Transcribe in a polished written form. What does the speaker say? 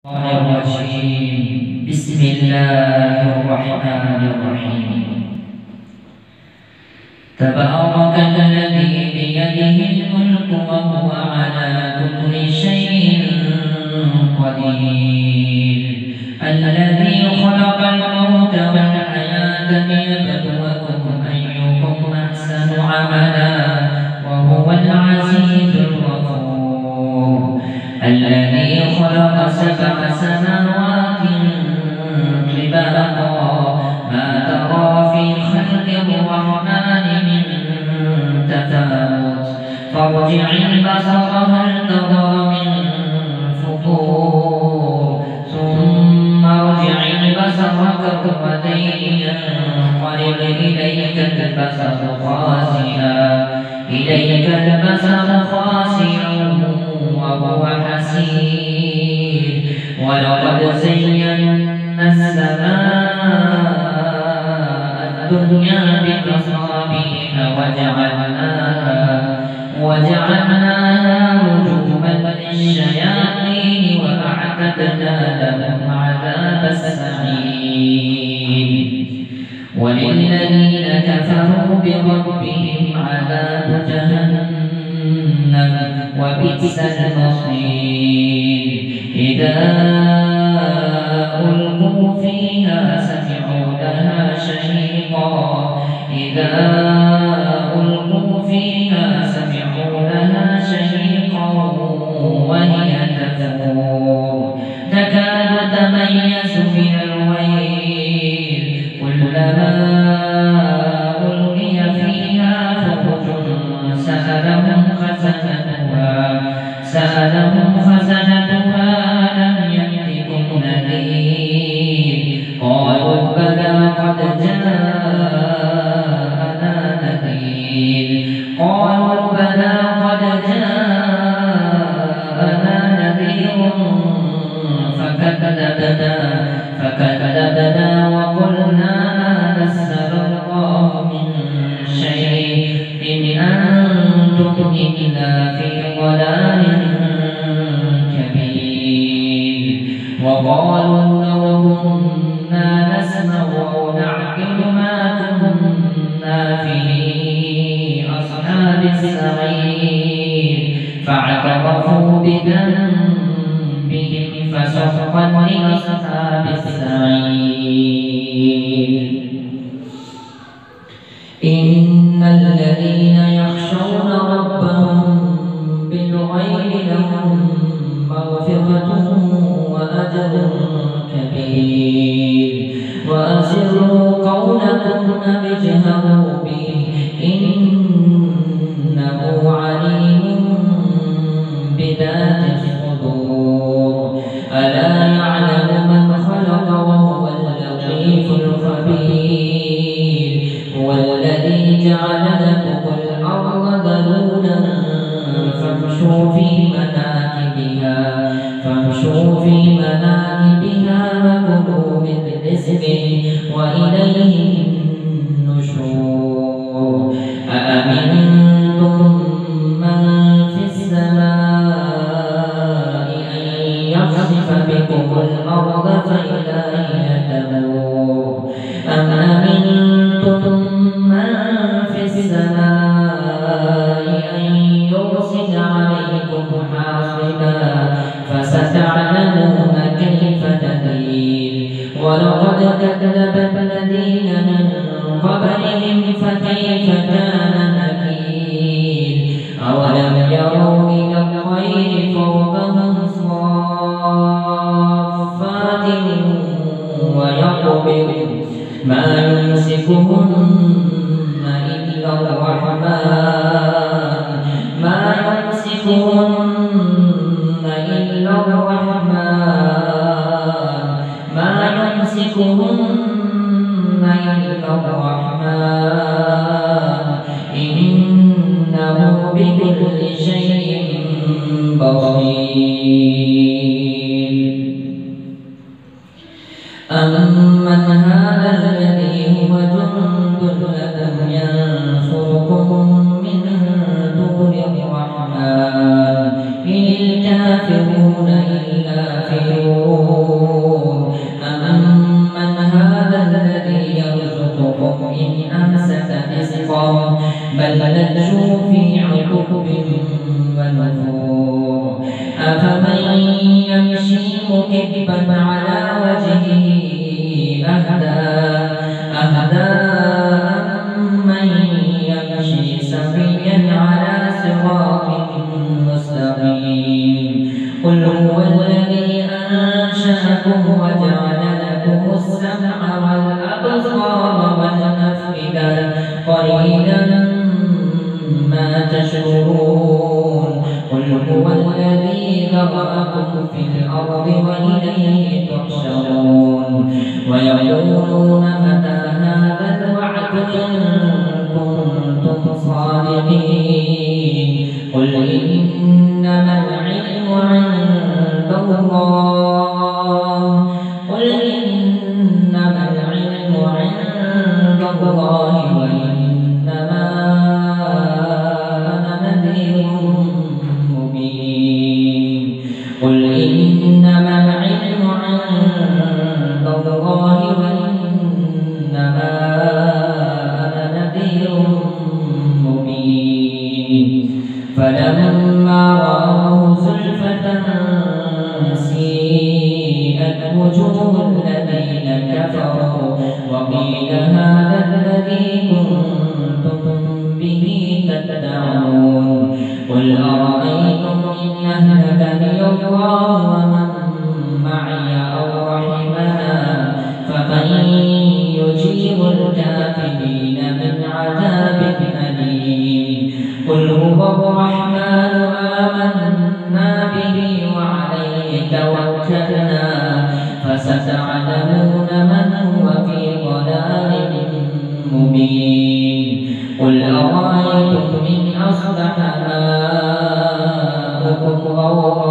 الرجيم. بسم الله الرحمن الرحيم. تبارك الذي بيده الملك وهو على كل شيء قدير. الذي خلق الموت والحياة ليبلوكم أيكم أحسن عملا وهو العزيز الغفور. الذي خلق سبع سماوات طباقا ما ترى في خلق الرحمن من تفاوت فارجع البصر هل ترى من فطور ثم ارجع البصر كرتين ينقلب إليك البصر خاسئا وهو حسير. ولقد زينا السماء الدنيا بمصابيح وجعلناها رجوما للشياطين وأعتدنا لهم عذاب السعير. وللذين كفروا بربهم عذاب جهنم وبئس المصير. إذا ألقوا فيها سمعوا لها شهيقا وهي تفور تكاد تميز من الغيظ كلما ألقي فيها فوج سألهم خزنتها ألم يأتكم نذير قالوا بلى قد جاءنا نذير فكذبنا وقلنا ما نزل الله من شيء إن أنتم إلا في ضلال كبير. وقالوا لو كنا نسمع أو نعقل ما كنا في أصحاب السعير فاعترفوا بذنبهم فسحقا لأصحاب السعير. إن الذين يخشون ربهم بالغيب لهم مغفرة وأجر كبير. وأسروا قولكم أو اجهروا به إنه عليم بذات الصدور. ألا يعلم من خلق وهو اللطيف الخبير. هو الذي جعل لكم الأرض ذلولا فامشوا في مناكبها وكلوا من رزقه وإليه النشور. أأمنتم من في السماء أن يخسف بكم الأرض فإذا هي تمور أم أمنتم من في السماء أن يرسل عليكم حاصبا فستعلمون كيف نذير. ولقد كذب الذين من قبلهم فكيف كان نكير. أولم يروا إلى الطير فوقهم صافات ويقبض ما يمسكهن إلا الرحمن إنه بكل شيء بصير. أمن هذا الذي هو جند لكم ينصركم من دون الرحمن إن الكافرون إلا في غرور. يمشي مكبا على وجهه أهدى أمن يمشي سويا على صراط مستقيم قل هو الذي أنشأكم وجعل لكم السمع والأبصار والأفئدة قليلا ما تشكرون قل هو الذي ذرأكم في الأرض وإليه تحشرون ويقولون متى هذا الوعد إن كنتم صادقين قل إنما العلم عند الله وإنما أنا نذير مبين قل إنما العلم عند الله وإنما أنا نذير مبين فلما رأوه زلفة سيئت وجوه الذين كفروا وقيل هذا الذي كنتم به تدعون قل أرأيتم إن أهلكني الله ومن معي أو رحمنا فمن يجيب الكافرين من عذاب أليم قل هو الرحمن آمنا به وعليه توكلنا فستعلمون من هو في ضلال مبين قل أرأيتم إن أصبح ماؤكم غورا